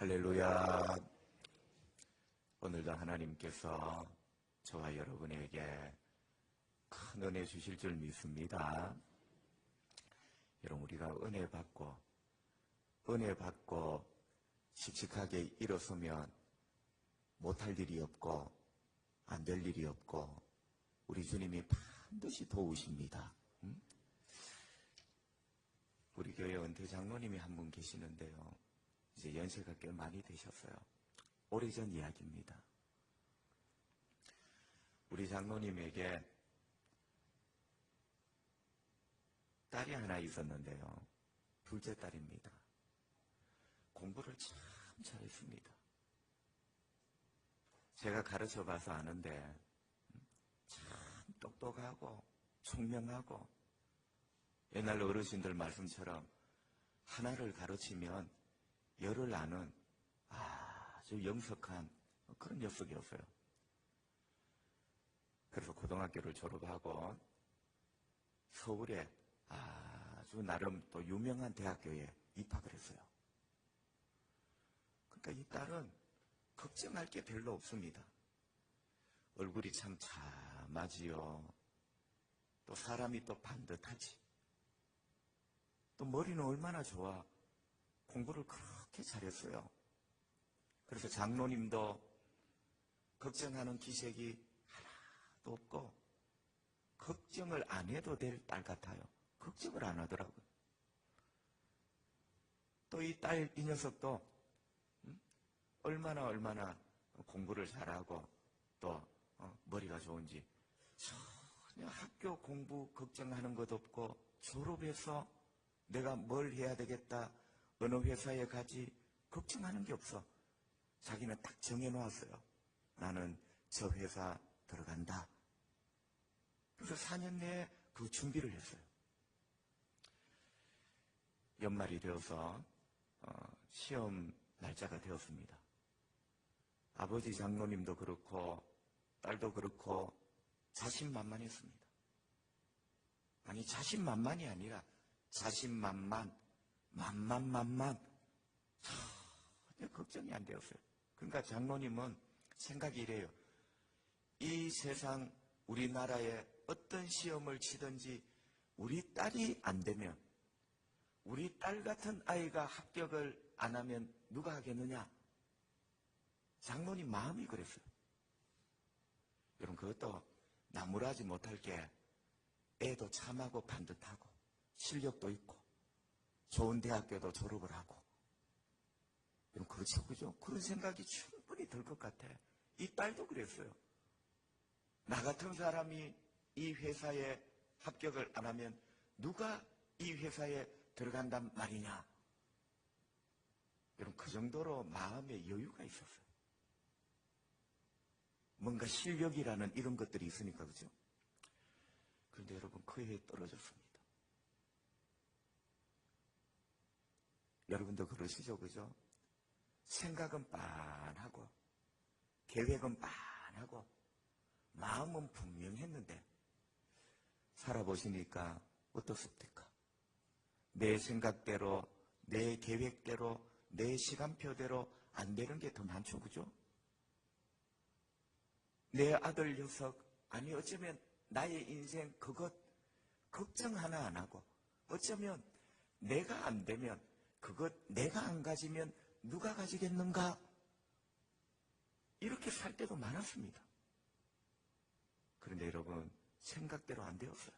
할렐루야. 오늘도 하나님께서 저와 여러분에게 큰 은혜 주실 줄 믿습니다. 여러분, 우리가 은혜 받고 씩씩하게 일어서면 못할 일이 없고 안 될 일이 없고 우리 주님이 반드시 도우십니다. 우리 교회 은퇴 장로님이 한 분 계시는데요. 이제 연세가 꽤 많이 되셨어요. 오래전 이야기입니다. 우리 장로님에게 딸이 하나 있었는데요. 둘째 딸입니다. 공부를 참 잘했습니다. 제가 가르쳐 봐서 아는데 참 똑똑하고 총명하고 옛날 어르신들 말씀처럼 하나를 가르치면 열을 아는 아주 영석한 그런 녀석이었어요. 그래서 고등학교를 졸업하고 서울에 아주 나름 또 유명한 대학교에 입학을 했어요. 그러니까 이 딸은 걱정할 게 별로 없습니다. 얼굴이 참 참하지요. 또 사람이 또 반듯하지. 또 머리는 얼마나 좋아. 공부를 그렇게 잘했어요. 그래서 장로님도 걱정하는 기색이 하나도 없고 걱정을 안 해도 될 딸 같아요. 걱정을 안 하더라고요. 또 이 딸, 이 녀석도 얼마나 공부를 잘하고 또 머리가 좋은지 전혀 학교 공부 걱정하는 것 없고 졸업해서 내가 뭘 해야 되겠다, 어느 회사에 가지 걱정하는 게 없어. 자기는 딱 정해놓았어요. 나는 저 회사 들어간다. 그래서 4년 내에 그 준비를 했어요. 연말이 되어서 시험 날짜가 되었습니다. 아버지 장로님도 그렇고 딸도 그렇고 자신만만했습니다. 아니, 자신만만이 아니라 자신만만, 만만 전혀 걱정이 안 되었어요. 그러니까 장로님은 생각이 이래요. 이 세상 우리나라에 어떤 시험을 치든지 우리 딸이 안 되면, 우리 딸 같은 아이가 합격을 안 하면 누가 하겠느냐? 장로님 마음이 그랬어요. 여러분, 그것도 나무라지 못할 게 애도 참하고 반듯하고 실력도 있고 좋은 대학교도 졸업을 하고. 여러분, 그렇죠, 그죠? 그런 생각이 충분히 들 것 같아. 이 딸도 그랬어요. 나 같은 사람이 이 회사에 합격을 안 하면 누가 이 회사에 들어간단 말이냐. 여러분, 그 정도로 마음에 여유가 있었어요. 뭔가 실력이라는 이런 것들이 있으니까, 그죠? 그런데 여러분, 그 해에 떨어졌습니다. 여러분도 그러시죠, 그죠? 생각은 빤하고 계획은 빤하고 마음은 분명했는데 살아보시니까 어떻습니까? 내 생각대로, 내 계획대로, 내 시간표대로 안 되는 게 더 많죠, 그죠? 내 아들 녀석, 아니 어쩌면 나의 인생 그것 걱정 하나 안 하고, 어쩌면 내가 안 되면, 그것 내가 안 가지면 누가 가지겠는가? 이렇게 살 때도 많았습니다. 그런데 여러분, 생각대로 안 되었어요.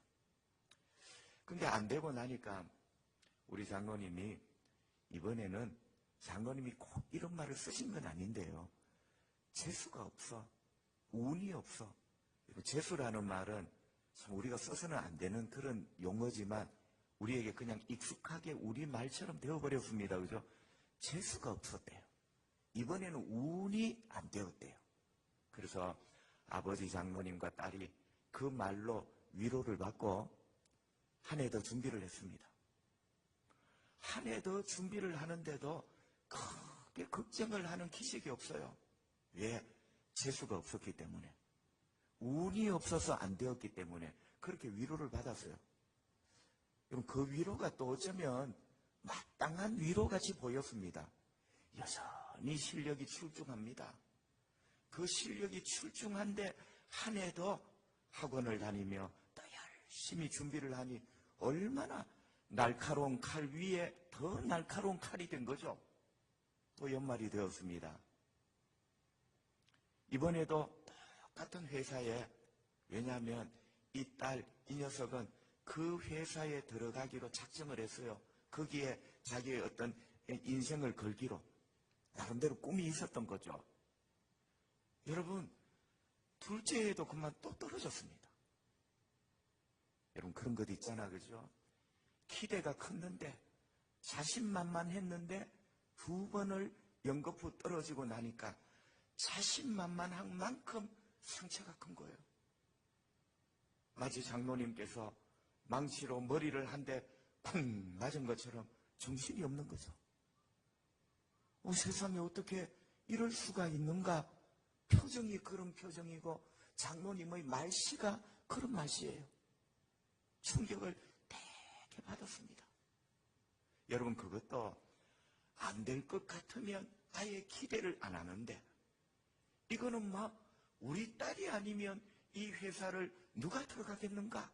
근데 안 되고 나니까 우리 장로님이 이번에는, 장로님이 꼭 이런 말을 쓰신 건 아닌데요. 재수가 없어. 운이 없어. 재수라는 말은 참 우리가 써서는 안 되는 그런 용어지만 우리에게 그냥 익숙하게 우리 말처럼 되어버렸습니다. 그죠? 재수가 없었대요. 이번에는 운이 안 되었대요. 그래서 아버지 장로님과 딸이 그 말로 위로를 받고 한 해 더 준비를 했습니다. 한 해 더 준비를 하는데도 크게 걱정을 하는 기색이 없어요. 왜? 재수가 없었기 때문에. 운이 없어서 안 되었기 때문에 그렇게 위로를 받았어요. 그럼 그 위로가 또 어쩌면 마땅한 위로같이 보였습니다. 여전히 실력이 출중합니다. 그 실력이 출중한데 한 해도 학원을 다니며 또 열심히 준비를 하니 얼마나 날카로운 칼 위에 더 날카로운 칼이 된 거죠. 또 연말이 되었습니다. 이번에도 똑같은 회사에, 왜냐하면 이 딸, 이 녀석은 그 회사에 들어가기로 작정을 했어요. 거기에 자기의 어떤 인생을 걸기로 나름대로 꿈이 있었던 거죠. 여러분, 둘째 해도 그만 또 떨어졌습니다. 여러분, 그런 것 있잖아, 그죠? 기대가 컸는데, 자신만만했는데, 2번을 연거푸 떨어지고 나니까 자신만만한 만큼 상처가 큰 거예요. 마치 장로님께서 망치로 머리를 한 대 쿵 맞은 것처럼 정신이 없는 거죠. 세상에 어떻게 이럴 수가 있는가? 표정이 그런 표정이고 장로님의 말씨가 그런 말씨예요. 충격을 되게 받았습니다. 여러분, 그것도 안 될 것 같으면 아예 기대를 안 하는데, 이거는 우리 딸이 아니면 이 회사를 누가 들어가겠는가?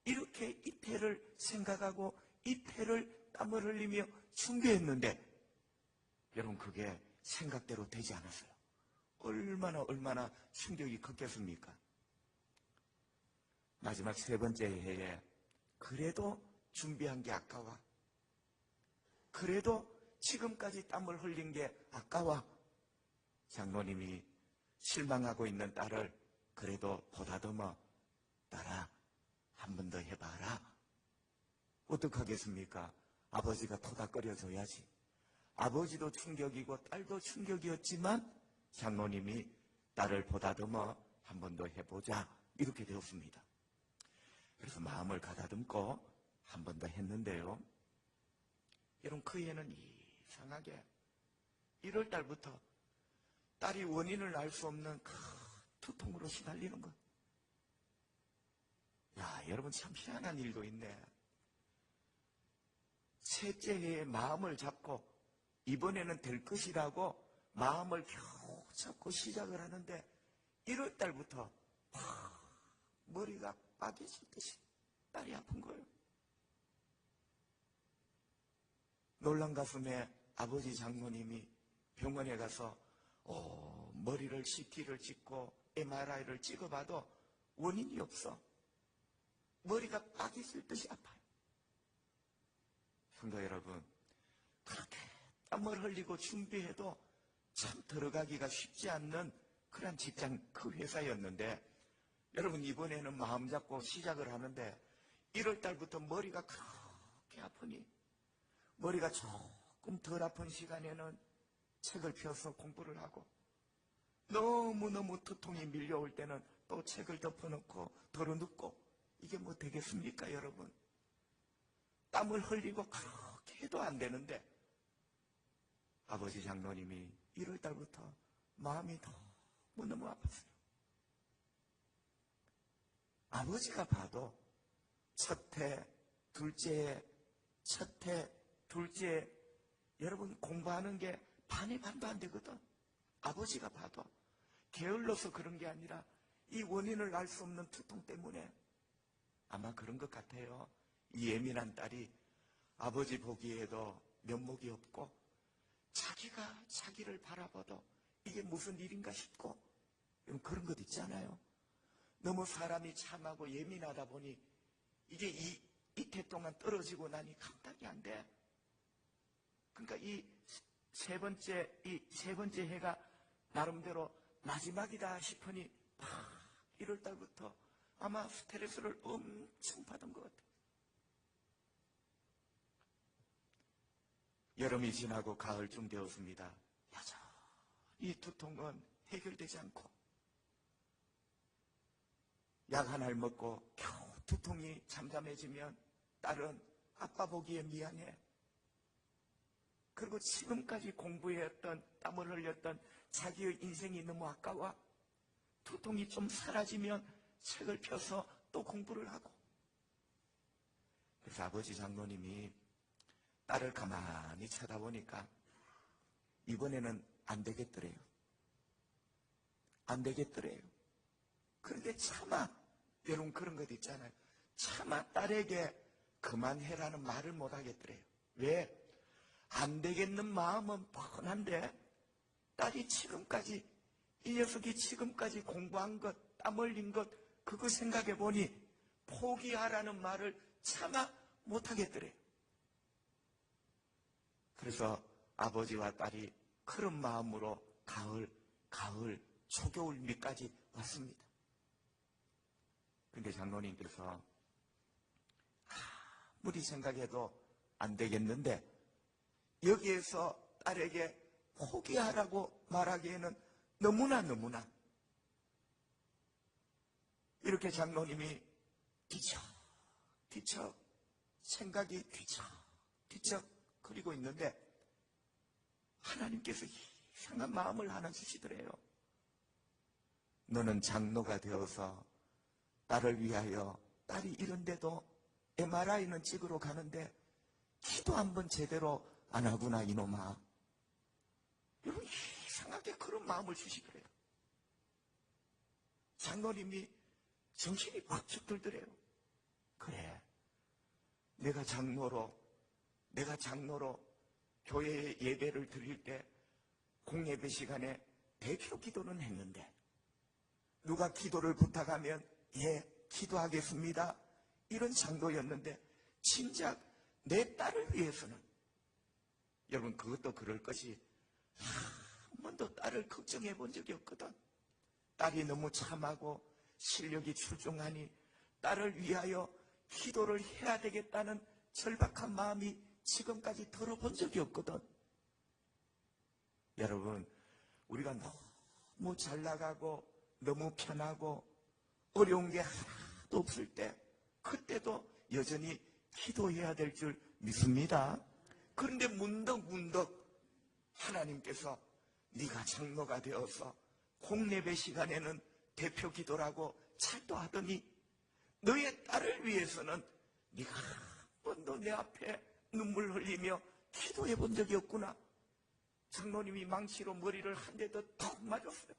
이렇게 이태를 생각하고 이태를 땀을 흘리며 준비했는데, 여러분, 그게 생각대로 되지 않았어요. 얼마나 충격이 컸겠습니까? 마지막 3번째 해에 그래도 준비한 게 아까워. 그래도 지금까지 땀을 흘린 게 아까워. 장로님이 실망하고 있는 딸을 그래도 보다듬어, 딸아, 한 번 더 해봐라. 어떡하겠습니까? 아버지가 토닥거려줘야지. 아버지도 충격이고 딸도 충격이었지만 장로님이 딸을 보다듬어 한 번 더 해보자, 이렇게 되었습니다. 그래서 마음을 가다듬고 한 번 더 했는데요, 여러분, 그 해는 이상하게 1월 달부터 딸이 원인을 알 수 없는 큰 두통으로 시달리는 것. 여러분, 참 희한한 일도 있네. 셋째 해에 마음을 잡고 이번에는 될 것이라고 마음을 겨우 잡고 시작을 하는데 1월 달부터 머리가 빠개질 듯이 딸이 아픈 거예요. 놀란 가슴에 아버지 장모님이 병원에 가서 머리를 CT를 찍고 MRI를 찍어봐도 원인이 없어. 머리가 빠개질 듯이 아파요. 성도 여러분, 그렇게 땀을 흘리고 준비해도 참 들어가기가 쉽지 않는 그런 직장, 그 회사였는데, 여러분, 이번에는 마음 잡고 시작을 하는데 1월 달부터 머리가 그렇게 아프니 머리가 조금 덜 아픈 시간에는 책을 펴서 공부를 하고, 너무너무 두통이 밀려올 때는 또 책을 덮어놓고 덜어눕고, 이게 뭐 되겠습니까, 여러분? 땀을 흘리고 그렇게 해도 안 되는데, 아버지 장로님이 1월 달부터 마음이 너무너무 아팠어요. 아버지가 봐도 첫 해, 둘째 해, 첫 해, 둘째 해, 여러분, 공부하는 게 반의 반도 안 되거든. 아버지가 봐도 게을러서 그런 게 아니라 이 원인을 알 수 없는 두통 때문에 아마 그런 것 같아요. 이 예민한 딸이 아버지 보기에도 면목이 없고 자기가 자기를 바라봐도 이게 무슨 일인가 싶고, 그런 것 있잖아요. 너무 사람이 참하고 예민하다 보니 이게 이태 동안 떨어지고 나니 감당이 안 돼. 그러니까 이 세 번째 해가 나름대로 마지막이다 싶으니 1월 달부터 아마 스트레스를 엄청 받은 것 같아요. 여름이 지나고 가을쯤 되었습니다. 여전히 두통은 해결되지 않고, 약 하나를 먹고 겨우 두통이 잠잠해지면 딸은 아빠 보기에 미안해. 그리고 지금까지 공부해왔던, 땀을 흘렸던 자기의 인생이 너무 아까워. 두통이 좀 사라지면 책을 펴서 또 공부를 하고. 그래서 아버지 장로님이 딸을 가만히 쳐다보니까 이번에는 안 되겠더래요. 안 되겠더래요. 그런데 차마, 여러분 그런 것 있잖아요. 차마 딸에게 그만해라는 말을 못 하겠더래요. 왜? 안 되겠는 마음은 뻔한데 딸이 지금까지, 이 녀석이 지금까지 공부한 것, 땀 흘린 것, 그거 생각해 보니 포기하라는 말을 차마 못 하겠더래요. 그래서 아버지와 딸이 그런 마음으로 가을, 초겨울 밑까지 왔습니다. 근데 장로님께서 아무리 생각해도 안 되겠는데 여기에서 딸에게 포기하라고 말하기에는 너무나 이렇게 장로님이 뒤척 생각이 뒤척 그리고 있는데 하나님께서 이상한 마음을 하나 주시더래요. 너는 장로가 되어서 딸을 위하여, 딸이 이런데도 MRI는 찍으러 가는데 기도 한번 제대로 안 하구나 이놈아. 여러분 이상하게 그런 마음을 주시더래요. 장로님이 정신이 번쩍 들더래요. 그래, 내가 장로로 교회에 예배를 드릴 때 공예배 시간에 대표 기도는 했는데 누가 기도를 부탁하면 예, 기도하겠습니다. 이런 장로였는데 진작 내 딸을 위해서는, 여러분 그것도 그럴 것이 한 번도 딸을 걱정해 본 적이 없거든. 딸이 너무 참하고 실력이 출중하니 딸을 위하여 기도를 해야 되겠다는 절박한 마음이 지금까지 들어본 적이 없거든. 여러분, 우리가 너무 잘 나가고 너무 편하고 어려운 게 하나도 없을 때, 그때도 여전히 기도해야 될 줄 믿습니다. 그런데 문득 하나님께서 네가 장로가 되어서 공예배 시간에는 대표 기도라고 찰도하더니 너의 딸을 위해서는 네가 한 번도 내 앞에 눈물 흘리며 기도해 본 적이 없구나. 장로님이 망치로 머리를 한 대 더 턱 맞았어요.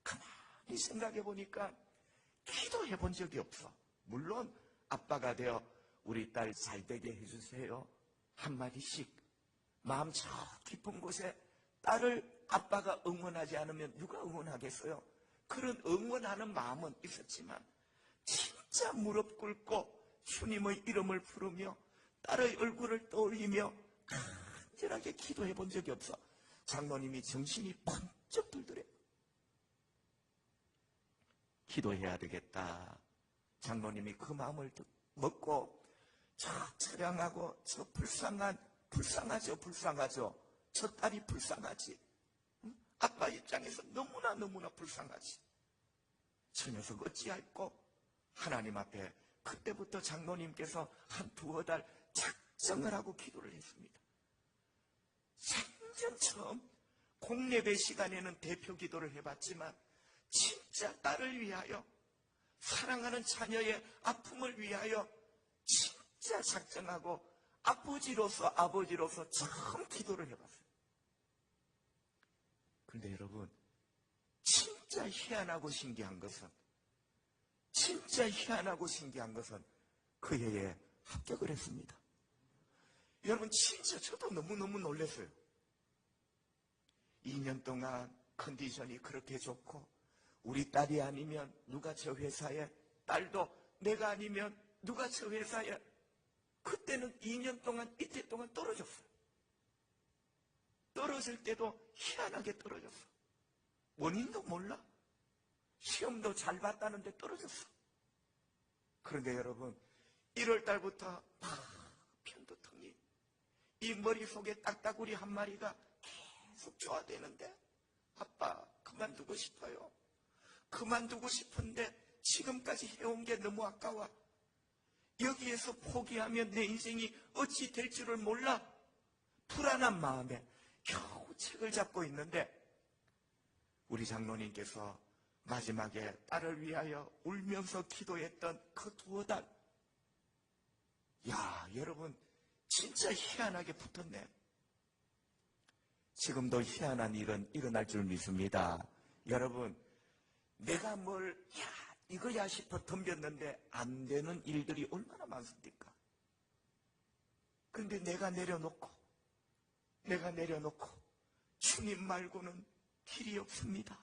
가만히 생각해 보니까 기도해 본 적이 없어. 물론 아빠가 되어 우리 딸 잘되게 해주세요 한마디씩 마음 저 깊은 곳에 딸을 아빠가 응원하지 않으면 누가 응원하겠어요? 그런 응원하는 마음은 있었지만 진짜 무릎 꿇고 주님의 이름을 부르며 딸의 얼굴을 떠올리며 간절하게 기도해 본 적이 없어. 장로님이 정신이 번쩍 들더래요. 기도해야 되겠다. 장로님이 그 마음을 먹고 저 처량하고 저 불쌍하죠. 저 딸이 불쌍하지. 아빠 입장에서 너무나 불쌍하지. 저 녀석 어찌할꼬? 하나님 앞에 그때부터 장로님께서 한 두어 달 작정을 하고 기도를 했습니다. 생전 처음 공예배 시간에는 대표 기도를 해봤지만 진짜 딸을 위하여, 사랑하는 자녀의 아픔을 위하여 진짜 작정하고 아버지로서 처음 기도를 해봤어요. 그런데 여러분, 진짜 희한하고 신기한 것은 그 해에 합격을 했습니다. 여러분 진짜 저도 너무너무 놀랐어요. 2년 동안 컨디션이 그렇게 좋고 우리 딸이 아니면 누가 저 회사에, 딸도 내가 아니면 누가 저 회사에, 그때는 2년 동안 이때 동안 떨어졌어요. 떨어질 때도 희한하게 떨어졌어. 원인도 몰라. 시험도 잘 봤다는데 떨어졌어. 그런데 여러분 1월 달부터 편두통이, 이 머릿속에 딱따구리 한 마리가 계속 좋아되는데 아빠 그만두고 싶어요. 그만두고 싶은데 지금까지 해온 게 너무 아까워. 여기에서 포기하면 내 인생이 어찌 될 줄을 몰라. 불안한 마음에 겨우 책을 잡고 있는데 우리 장로님께서 마지막에 딸을 위하여 울면서 기도했던 그 두어 달, 야 여러분 진짜 희한하게 붙었네. 지금도 희한한 일은 일어날 줄 믿습니다. 여러분, 내가 이거야 싶어 덤볐는데 안 되는 일들이 얼마나 많습니까? 그런데 내가 내려놓고 주님 말고는 길이 없습니다.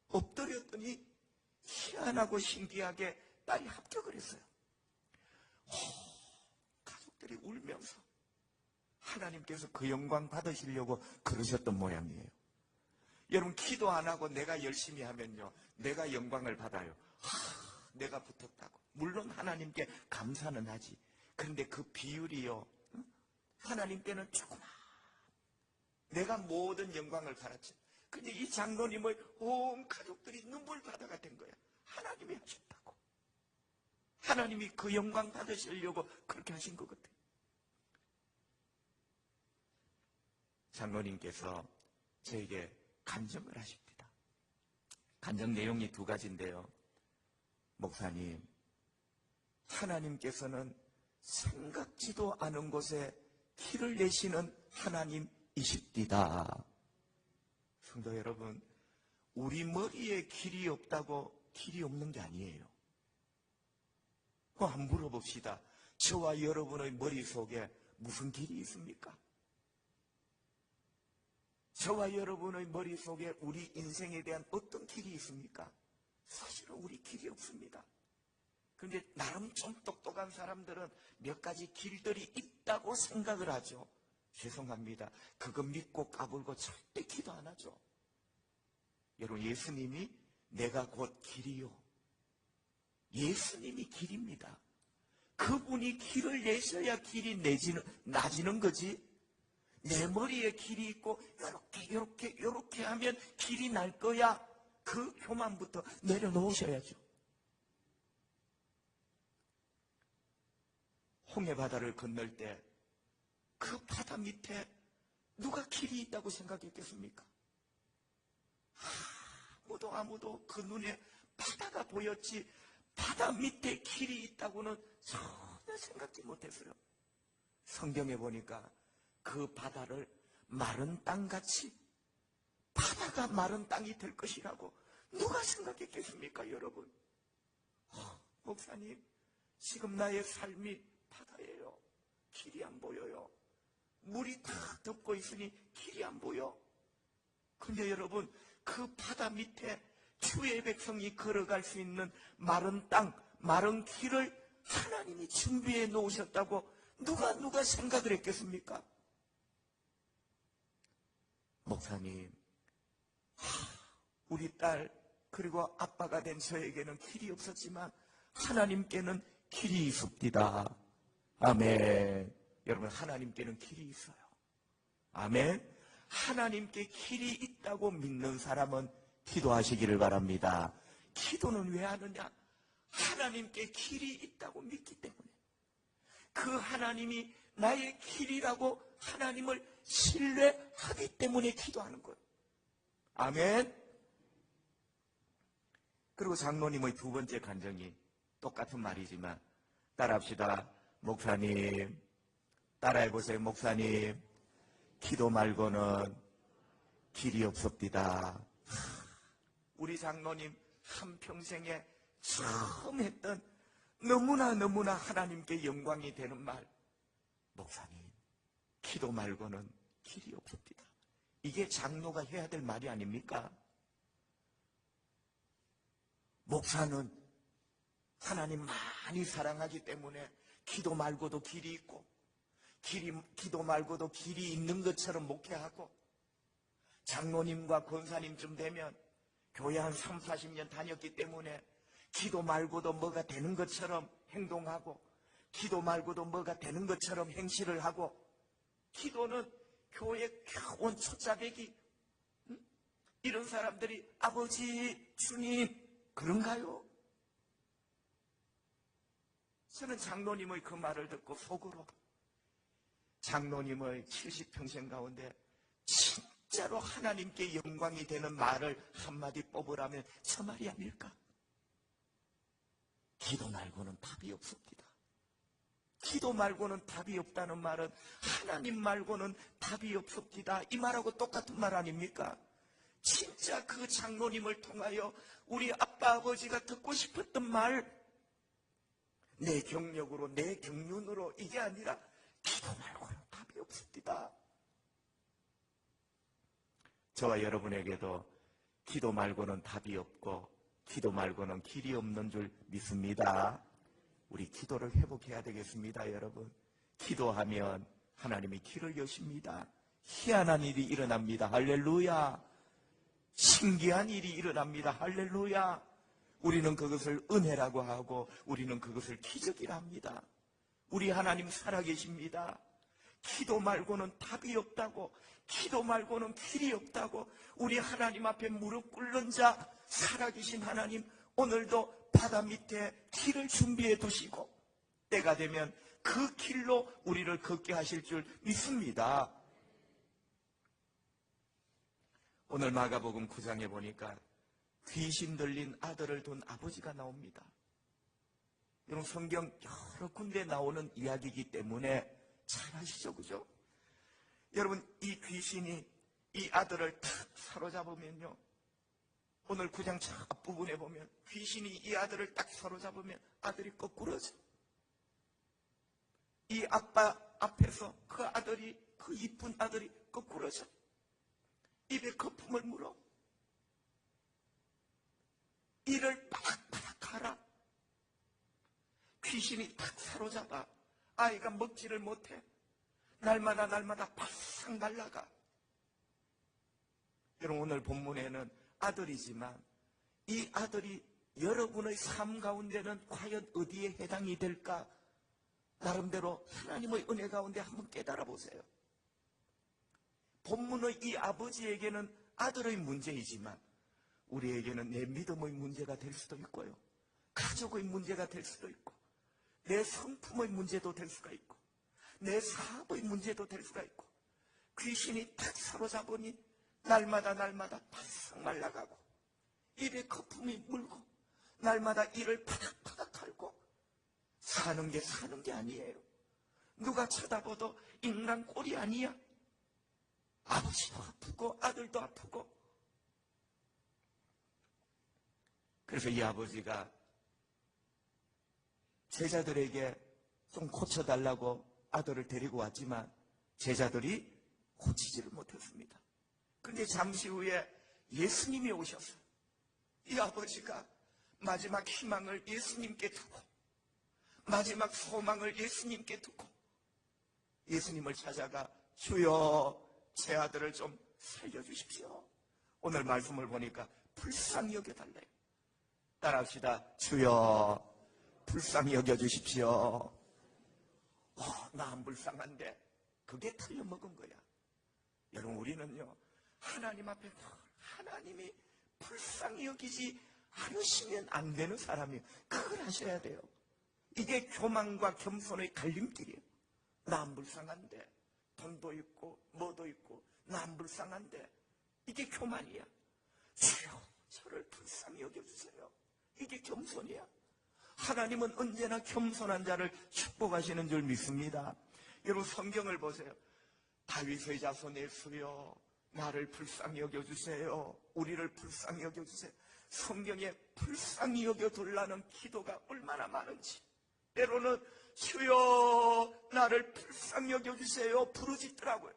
엎드렸더니 희한하고 신기하게 딸이 합격을 했어요. 가족들이 울면서 하나님께서 그 영광 받으시려고 그러셨던 모양이에요. 여러분, 기도 안 하고 내가 열심히 하면요, 내가 영광을 받아요. 내가 붙었다고. 물론 하나님께 감사는 하지. 그런데 그 비율이요, 하나님께는 조그만, 내가 모든 영광을 받았죠. 근데 이 장로님의 온 가족들이 눈물 바다가 된 거야. 하나님이 하셨다고. 하나님이 그 영광 받으시려고 그렇게 하신 것 같아요. 장로님께서 저에게 간증을 하십니다. 간증 내용이 두 가지인데요. 목사님, 하나님께서는 생각지도 않은 곳에 길을 내시는 하나님이십니다. 성도 여러분, 우리 머리에 길이 없다고 길이 없는 게 아니에요. 한번 물어봅시다. 저와 여러분의 머릿속에 무슨 길이 있습니까? 저와 여러분의 머릿속에 우리 인생에 대한 어떤 길이 있습니까? 사실은 우리 길이 없습니다. 그런데 나름 좀 똑똑한 사람들은 몇 가지 길들이 있다고 생각을 하죠. 죄송합니다. 그거 믿고 까불고 절대 기도 안 하죠. 여러분, 예수님이 내가 곧 길이요. 예수님이 길입니다. 그분이 길을 내셔야 길이 나지는 거지. 내 머리에 길이 있고 이렇게 하면 길이 날 거야. 그 교만부터 내려놓으셔야죠. 홍해바다를 건널 때 그 바다 밑에 누가 길이 있다고 생각했겠습니까? 아무도 그 눈에 바다가 보였지 바다 밑에 길이 있다고는 전혀 생각지 못했어요. 성경에 보니까 그 바다를 마른 땅같이, 바다가 마른 땅이 될 것이라고 누가 생각했겠습니까, 여러분? 목사님, 지금 나의 삶이 바다예요. 길이 안 보여요. 물이 다 덮고 있으니 길이 안 보여. 근데 여러분, 그 바다 밑에 주의 백성이 걸어갈 수 있는 마른 땅, 마른 길을 하나님이 준비해 놓으셨다고 누가 생각을 했겠습니까? 목사님, 우리 딸 그리고 아빠가 된 저에게는 길이 없었지만 하나님께는 길이 있습니다. 아멘. 여러분, 하나님께는 길이 있어요. 아멘. 하나님께 길이 있다고 믿는 사람은 기도하시기를 바랍니다. 기도는 왜 하느냐? 하나님께 길이 있다고 믿기 때문에. 그 하나님이 나의 길이라고 하나님을 신뢰하기 때문에 기도하는 거예요. 아멘. 그리고 장로님의 두 번째 간증이 똑같은 말이지만 따라합시다. 목사님, 따라해보세요. 목사님, 기도 말고는 길이 없습니다. 우리 장로님 한평생에 처음 했던 너무나 하나님께 영광이 되는 말, 목사님, 기도 말고는 길이 없습니다. 이게 장로가 해야 될 말이 아닙니까? 목사는 하나님 많이 사랑하기 때문에 기도 말고도 길이 있고, 기도 말고도 길이 있는 것처럼 목회하고, 장로님과 권사님쯤 되면 교회 한 3, 40년 다녔기 때문에 기도 말고도 뭐가 되는 것처럼 행동하고, 기도 말고도 뭐가 되는 것처럼 행실을 하고, 기도는 교회 온 초짜배기, 이런 사람들이 아버지, 주님, 그런가요? 저는 장로님의 그 말을 듣고 속으로 장로님의 70평생 가운데 진짜로 하나님께 영광이 되는 말을 한마디 뽑으라면 저 말이 아닐까? 기도 말고는 답이 없습니다. 기도 말고는 답이 없다는 말은 하나님 말고는 답이 없습니다. 이 말하고 똑같은 말 아닙니까? 진짜 그 장로님을 통하여 우리 아빠 아버지가 듣고 싶었던 말, 내 경력으로 내 경륜으로 이게 아니라 기도 말고는 답이 없습니다. 저와 여러분에게도 기도 말고는 답이 없고 기도 말고는 길이 없는 줄 믿습니다. 우리 기도를 회복해야 되겠습니다. 여러분, 기도하면 하나님이 길을 여십니다. 희한한 일이 일어납니다. 할렐루야. 신기한 일이 일어납니다. 할렐루야. 우리는 그것을 은혜라고 하고 우리는 그것을 기적이라 합니다. 우리 하나님 살아계십니다. 기도 말고는 답이 없다고, 기도 말고는 길이 없다고 우리 하나님 앞에 무릎 꿇는 자, 살아계신 하나님, 오늘도 바다 밑에 길을 준비해 두시고 때가 되면 그 길로 우리를 걷게 하실 줄 믿습니다. 오늘 마가복음 9장에 보니까 귀신 들린 아들을 둔 아버지가 나옵니다. 여러분, 성경 여러 군데 나오는 이야기이기 때문에 잘 아시죠, 그죠? 여러분, 이 귀신이 이 아들을 탁 사로잡으면요, 오늘 9장 앞부분에 보면 귀신이 이 아들을 딱 사로잡으면 아들이 거꾸러져. 이 아빠 앞에서 그 아들이, 그 이쁜 아들이 거꾸러져. 입에 거품을 물어. 이를 바닥바닥 하라. 귀신이 탁 사로잡아. 아이가 먹지를 못해. 날마다 바싹 날아가. 여러분, 오늘 본문에는 아들이지만 이 아들이 여러분의 삶 가운데는 과연 어디에 해당이 될까? 나름대로 하나님의 은혜 가운데 한번 깨달아 보세요. 본문의 이 아버지에게는 아들의 문제이지만 우리에게는 내 믿음의 문제가 될 수도 있고요, 가족의 문제가 될 수도 있고, 내 성품의 문제도 될 수가 있고, 내 사업의 문제도 될 수가 있고, 귀신이 탁 사로잡으니 날마다 바싹 말라가고 입에 거품이 물고 날마다 이를 파닥파닥 털고 사는 게 아니에요. 누가 쳐다봐도 인간 꼴이 아니야. 아버지도 아프고 아들도 아프고. 그래서 이 아버지가 제자들에게 좀 고쳐달라고 아들을 데리고 왔지만 제자들이 고치지를 못했습니다. 그런데 잠시 후에 예수님이 오셨어요. 이 아버지가 마지막 희망을 예수님께 두고, 마지막 소망을 예수님께 두고 예수님을 찾아가 주여, 제 아들을 좀 살려주십시오. 오늘 말씀을 보니까 불쌍히 여겨달래요. 따라합시다. 주여, 불쌍히 여겨주십시오. 나 안 불쌍한데 그게 틀려먹은 거야. 여러분, 우리는요, 하나님 앞에 하나님이 불쌍히 여기지 않으시면 안 되는 사람이에요. 그걸 하셔야 돼요. 이게 교만과 겸손의 갈림길이에요. 나 안 불쌍한데, 돈도 있고 뭐도 있고 나 안 불쌍한데, 이게 교만이야. 주여, 저를 불쌍히 여겨주세요. 이게 겸손이야. 하나님은 언제나 겸손한 자를 축복하시는 줄 믿습니다. 여러분, 성경을 보세요. 다윗의 자손 예수여, 나를 불쌍히 여겨주세요. 우리를 불쌍히 여겨주세요. 성경에 불쌍히 여겨달라는 기도가 얼마나 많은지. 때로는 주여, 나를 불쌍히 여겨주세요 부르짖더라고요.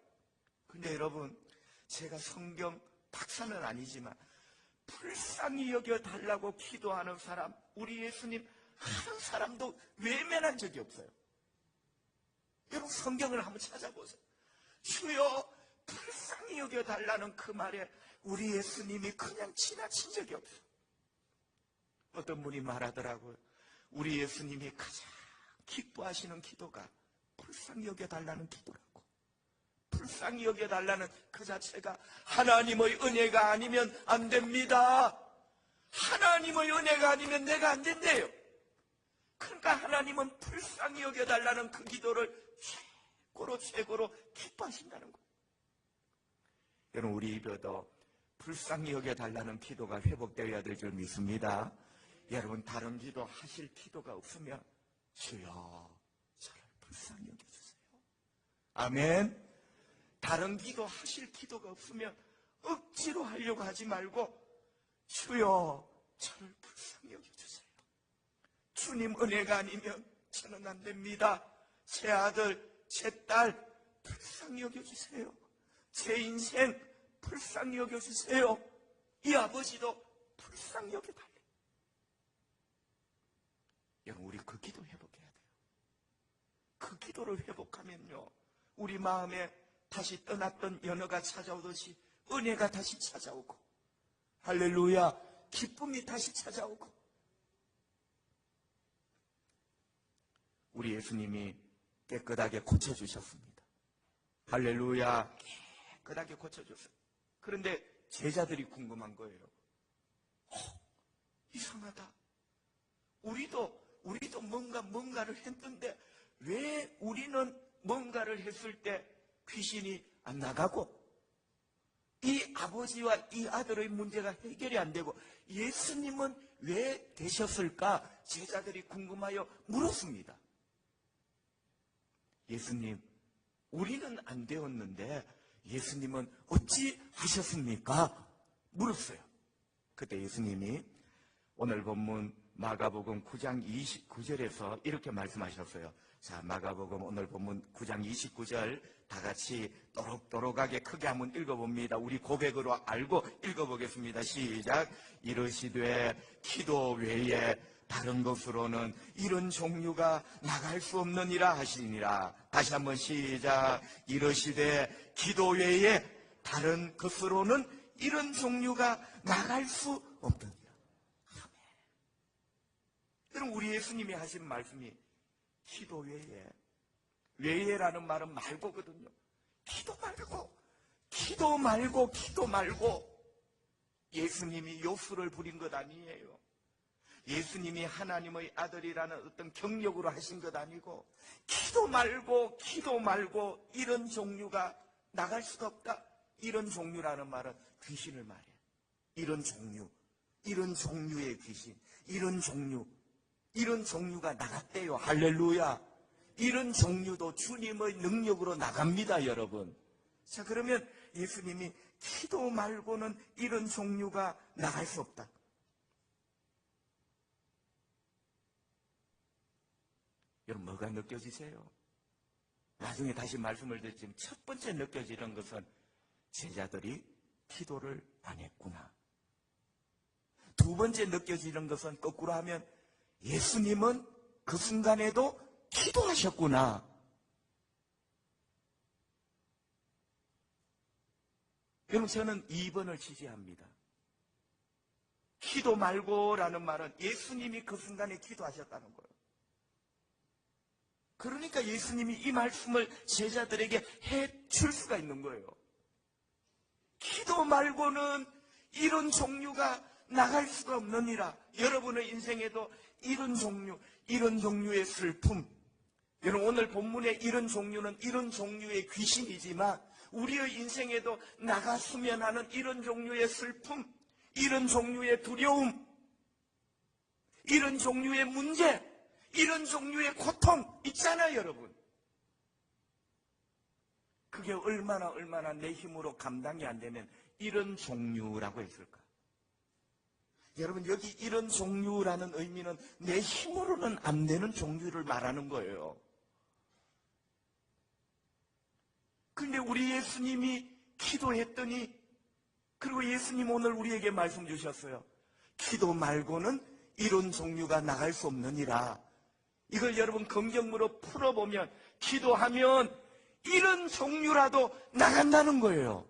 근데 여러분, 제가 성경 박사는 아니지만 불쌍히 여겨달라고 기도하는 사람, 우리 예수님 한 사람도 외면한 적이 없어요. 여러분, 성경을 한번 찾아보세요. 주여, 불쌍히 여겨달라는 그 말에 우리 예수님이 그냥 지나친 적이 없어요. 어떤 분이 말하더라고요. 우리 예수님이 가장 기뻐하시는 기도가 불쌍히 여겨달라는 기도라고. 불쌍히 여겨달라는 그 자체가 하나님의 은혜가 아니면 안 됩니다. 하나님의 은혜가 아니면 내가 안 된대요. 그러니까 하나님은 불쌍히 여겨달라는 그 기도를 최고로 기뻐하신다는 거예요. 여러분, 우리 입에도 불쌍히 여겨달라는 기도가 회복되어야 될 줄 믿습니다. 여러분, 다른 기도 하실 기도가 없으면 주여, 저를 불쌍히 여겨주세요. 아멘. 다른 기도 하실 기도가 없으면 억지로 하려고 하지 말고 주여 저를 불쌍히 여겨주세요. 주님 은혜가 아니면 저는 안 됩니다. 제 아들, 제 딸 불쌍히 여겨주세요. 제 인생 불쌍히 여겨주세요. 이 아버지도 불쌍히 여겨달래요. 여러분, 우리 그 기도 회복해야 돼요. 그 기도를 회복하면요, 우리 마음에 다시 떠났던 연어가 찾아오듯이 은혜가 다시 찾아오고, 할렐루야, 기쁨이 다시 찾아오고. 우리 예수님이 깨끗하게 고쳐주셨습니다. 할렐루야, 깨끗하게 고쳐줬어요. 그런데 제자들이 궁금한 거예요. 이상하다. 우리도 뭔가를 했는데 왜 우리는 뭔가를 했을 때 귀신이 안 나가고 이 아버지와 이 아들의 문제가 해결이 안 되고 예수님은 왜 되셨을까? 제자들이 궁금하여 물었습니다. 예수님, 우리는 안 되었는데 예수님은 어찌 하셨습니까? 물었어요. 그때 예수님이 오늘 본문 마가복음 9장 29절에서 이렇게 말씀하셨어요. 자, 마가복음 오늘 본문 9장 29절 다 같이 또록또록하게 크게 한번 읽어봅니다. 우리 고백으로 알고 읽어보겠습니다. 시작. 이르시되 기도 외에 다른 것으로는 이런 종류가 나갈 수 없느니라 하시니라. 다시 한번 시작. 이르시되 기도 외에 다른 것으로는 이런 종류가 나갈 수 없느니라. 그럼 우리 예수님이 하신 말씀이 기도 외에라는 말은 말고거든요. 기도 말고 예수님이 요술을 부린 것 아니에요. 예수님이 하나님의 아들이라는 어떤 경력으로 하신 것 아니고 기도 말고 이런 종류가 나갈 수가 없다. 이런 종류라는 말은 귀신을 말해요. 이런 종류의 귀신, 이런 종류가 나갔대요. 할렐루야. 이런 종류도 주님의 능력으로 나갑니다, 여러분. 자, 그러면 예수님이 기도 말고는 이런 종류가 나갈 수 없다. 여러분, 뭐가 느껴지세요? 나중에 다시 말씀을 드리지만 첫 번째 느껴지는 것은 제자들이 기도를 안 했구나. 두 번째 느껴지는 것은 거꾸로 하면 예수님은 그 순간에도 기도하셨구나. 여러분, 저는 2번을 지지합니다. 기도 말고라는 말은 예수님이 그 순간에 기도하셨다는 거예요. 그러니까 예수님이 이 말씀을 제자들에게 해줄 수가 있는 거예요. 기도 말고는 이런 종류가 나갈 수가 없느니라. 여러분의 인생에도 이런 종류의 슬픔, 여러분 오늘 본문의 이런 종류는 이런 종류의 귀신이지만 우리의 인생에도 나갔으면 하는 이런 종류의 슬픔, 이런 종류의 두려움, 이런 종류의 문제, 이런 종류의 고통 있잖아요, 여러분. 그게 얼마나 내 힘으로 감당이 안 되면 이런 종류라고 했을까? 여러분, 여기 이런 종류라는 의미는 내 힘으로는 안 되는 종류를 말하는 거예요. 근데 우리 예수님이 기도했더니, 그리고 예수님 오늘 우리에게 말씀 주셨어요. 기도 말고는 이런 종류가 나갈 수 없느니라. 이걸 여러분 긍정으로 풀어보면 기도하면 이런 종류라도 나간다는 거예요.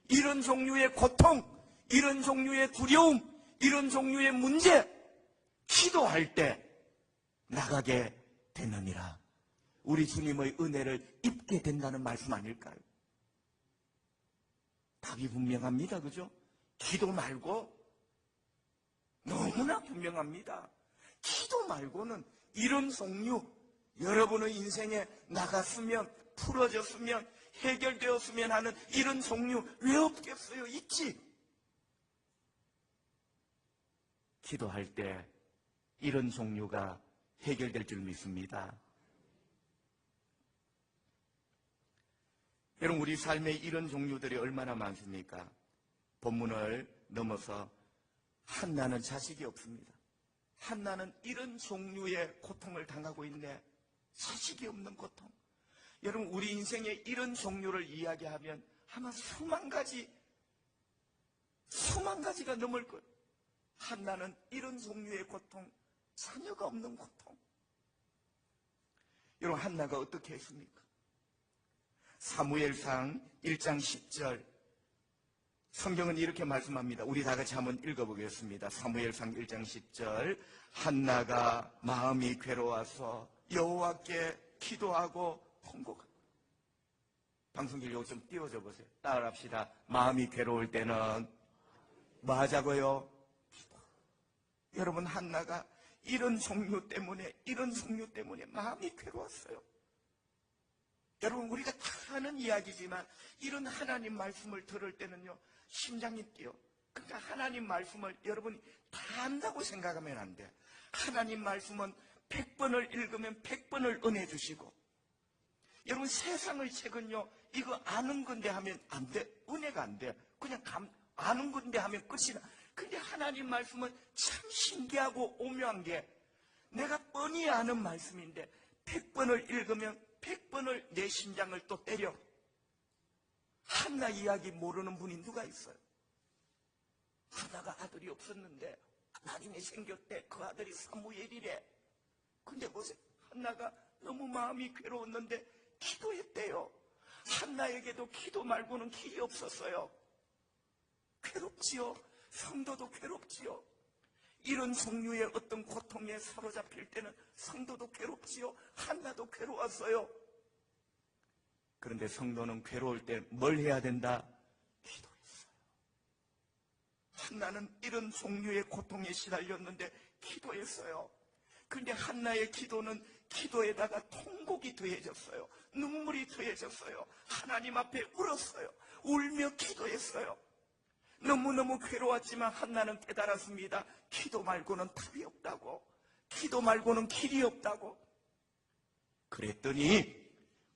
이런 종류의 고통, 이런 종류의 두려움, 이런 종류의 문제, 기도할 때 나가게 되느니라. 우리 주님의 은혜를 입게 된다는 말씀 아닐까요? 답이 분명합니다. 그죠? 기도 말고 너무나 분명합니다. 기도 말고는 이런 종류, 여러분의 인생에 나갔으면, 풀어졌으면, 해결되었으면 하는 이런 종류 왜 없겠어요? 있지. 기도할 때 이런 종류가 해결될 줄 믿습니다. 여러분, 우리 삶에 이런 종류들이 얼마나 많습니까? 본문을 넘어서 한나는 자식이 없습니다. 한나는 이런 종류의 고통을 당하고 있네. 자식이 없는 고통. 여러분, 우리 인생에 이런 종류를 이야기하면 아마 수만 가지가 넘을 거예요. 한나는 이런 종류의 고통, 자녀가 없는 고통. 여러분, 한나가 어떻게 했습니까? 사무엘상 1장 10절 성경은 이렇게 말씀합니다. 우리 다 같이 한번 읽어보겠습니다. 사무엘상 1장 10절 한나가 마음이 괴로워서 여호와께 기도하고 통곡합니다. 방송길 요거 좀 띄워줘 보세요. 따라합시다. 마음이 괴로울 때는 뭐 하자고요? 기도. 여러분, 한나가 이런 종류 때문에 마음이 괴로웠어요. 여러분, 우리가 다 아는 이야기지만 이런 하나님 말씀을 들을 때는요, 심장이 뛰어. 그러니까 하나님 말씀을 여러분이 다 안다고 생각하면 안 돼. 하나님 말씀은 100번을 읽으면 100번을 은혜 주시고, 여러분, 세상의 책은요, 이거 아는 건데 하면 안 돼. 은혜가 안 돼. 그냥 아는 건데 하면 끝이나. 근데 하나님 말씀은 참 신기하고 오묘한 게, 내가 뻔히 아는 말씀인데 100번을 읽으면 100번을 내 심장을 또 때려. 한나 이야기 모르는 분이 누가 있어요? 한나가 아들이 없었는데 나중에 생겼대. 그 아들이 사무엘이래. 근데 보세요. 한나가 너무 마음이 괴로웠는데 기도했대요. 한나에게도 기도 말고는 길이 없었어요. 괴롭지요. 성도도 괴롭지요. 이런 종류의 어떤 고통에 사로잡힐 때는 성도도 괴롭지요. 한나도 괴로웠어요. 그런데 성도는 괴로울 때 뭘 해야 된다? 기도했어요. 한나는 이런 종류의 고통에 시달렸는데 기도했어요. 그런데 한나의 기도는 기도에다가 통곡이 더해졌어요. 눈물이 더해졌어요. 하나님 앞에 울었어요. 울며 기도했어요. 너무너무 괴로웠지만 한나는 깨달았습니다. 기도 말고는 답이 없다고. 기도 말고는 길이 없다고. 그랬더니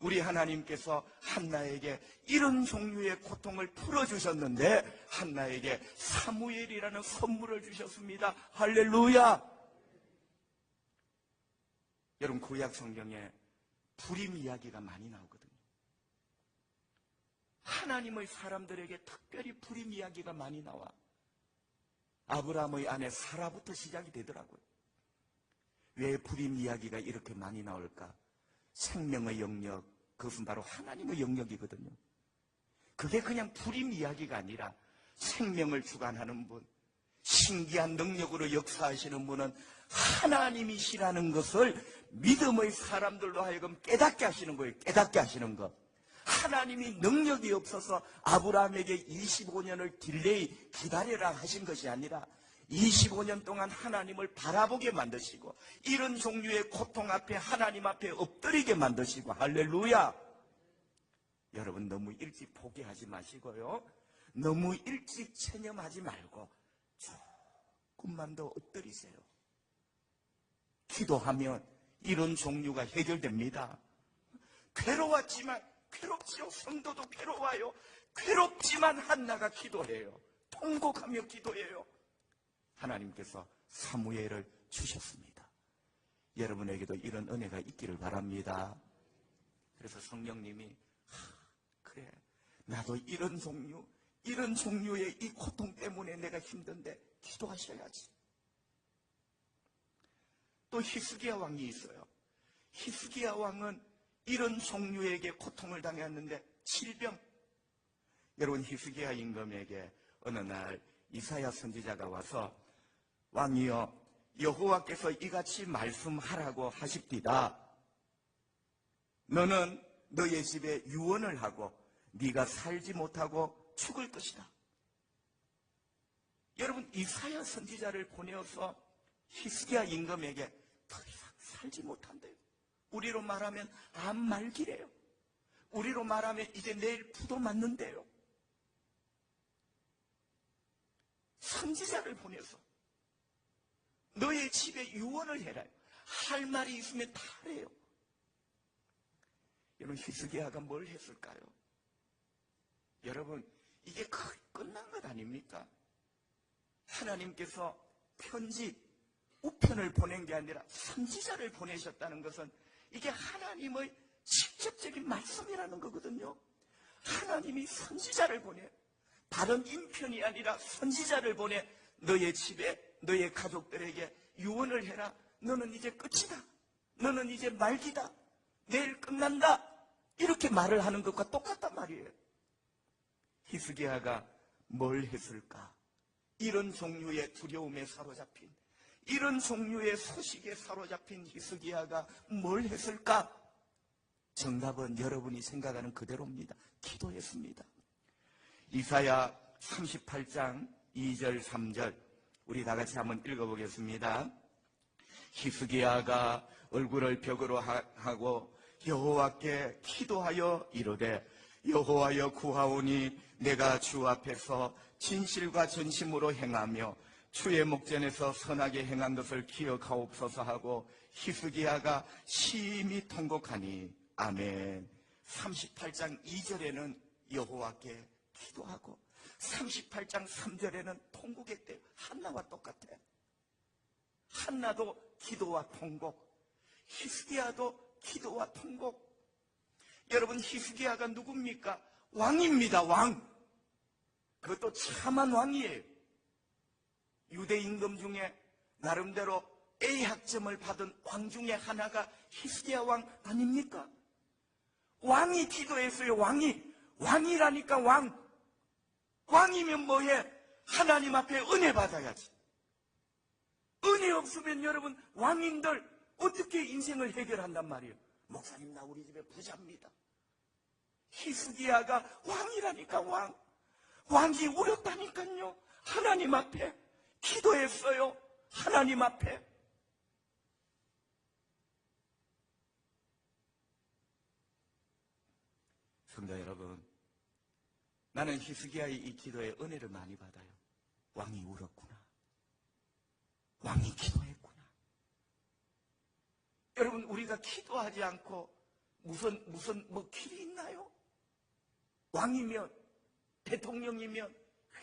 우리 하나님께서 한나에게 이런 종류의 고통을 풀어주셨는데 한나에게 사무엘이라는 선물을 주셨습니다. 할렐루야. 여러분, 구약 성경에 불임 이야기가 많이 나오거든요. 하나님의 사람들에게 특별히 불임 이야기가 많이 나와. 아브라함의 아내 사라부터 시작이 되더라고요. 왜 불임 이야기가 이렇게 많이 나올까? 생명의 영역, 그것은 바로 하나님의 영역이거든요. 그게 그냥 불임 이야기가 아니라 생명을 주관하는 분, 신기한 능력으로 역사하시는 분은 하나님이시라는 것을 믿음의 사람들로 하여금 깨닫게 하시는 거예요. 깨닫게 하시는 것. 하나님이 능력이 없어서 아브라함에게 25년을 딜레이 기다려라 하신 것이 아니라 25년 동안 하나님을 바라보게 만드시고 이런 종류의 고통 앞에 하나님 앞에 엎드리게 만드시고. 할렐루야. 여러분, 너무 일찍 포기하지 마시고요, 너무 일찍 체념하지 말고 조금만 더 엎드리세요. 기도하면 이런 종류가 해결됩니다. 괴로웠지만, 괴롭지요. 성도도 괴로워요. 괴롭지만 한나가 기도해요. 통곡하며 기도해요. 하나님께서 사무엘을 주셨습니다. 여러분에게도 이런 은혜가 있기를 바랍니다. 그래서 성령님이 그래, 나도 이런 종류의 이 고통 때문에 내가 힘든데 기도하셔야지. 또 히스기야 왕이 있어요. 히스기야 왕은 이런 종류에게 고통을 당했는데 질병. 여러분, 히스기야 임금에게 어느 날 이사야 선지자가 와서 왕이여, 여호와께서 이같이 말씀하라고 하십디다. 너는 너의 집에 유언을 하고 네가 살지 못하고 죽을 것이다. 여러분, 이사야 선지자를 보내어서 히스기야 임금에게 더 이상 살지 못한대요. 우리로 말하면 암 말기래요. 우리로 말하면 이제 내일 부도 맞는데요. 선지자를 보내서 너의 집에 유언을 해라. 할 말이 있으면 다 하래요. 여러분, 히스기야가 뭘 했을까요? 여러분, 이게 거의 끝난 것 아닙니까? 하나님께서 편지, 우편을 보낸 게 아니라 선지자를 보내셨다는 것은 이게 하나님의 직접적인 말씀이라는 거거든요. 하나님이 선지자를 보내, 다른 인편이 아니라 선지자를 보내 너의 집에, 너의 가족들에게 유언을 해라. 너는 이제 끝이다. 너는 이제 말기다. 내일 끝난다. 이렇게 말을 하는 것과 똑같단 말이에요. 히스기야가 뭘 했을까? 이런 종류의 두려움에 사로잡힌, 이런 종류의 소식에 사로잡힌 히스기야가 뭘 했을까? 정답은 여러분이 생각하는 그대로입니다. 기도했습니다. 이사야 38장 2절 3절 우리 다 같이 한번 읽어보겠습니다. 히스기야가 얼굴을 벽으로 하고 여호와께 기도하여 이르되 여호와여 구하오니 내가 주 앞에서 진실과 전심으로 행하며 주의 목전에서 선하게 행한 것을 기억하옵소서 하고 히스기야가 심히 통곡하니 아멘. 38장 2절에는 여호와께 기도하고 38장 3절에는 통곡했대요. 한나와 똑같아. 한나도 기도와 통곡, 히스기야도 기도와 통곡. 여러분, 히스기야가 누굽니까? 왕입니다. 왕. 그것도 참한 왕이에요. 유대 임금 중에 나름대로 A학점을 받은 왕 중에 하나가 히스기야 왕 아닙니까? 왕이 기도했어요. 왕이라니까 왕. 왕이면 뭐해? 하나님 앞에 은혜 받아야지. 은혜 없으면 여러분, 왕인들 어떻게 인생을 해결한단 말이에요? 목사님, 나 우리 집에 부자입니다. 히스기야가 왕이라니까 왕. 왕이 울었다니까요. 하나님 앞에 기도했어요. 하나님 앞에. 성도 여러분, 나는 히스기야의 이 기도에 은혜를 많이 받아요. 왕이 울었구나. 왕이 기도했구나. 여러분, 우리가 기도하지 않고 무슨 길이 있나요? 왕이면, 대통령이면,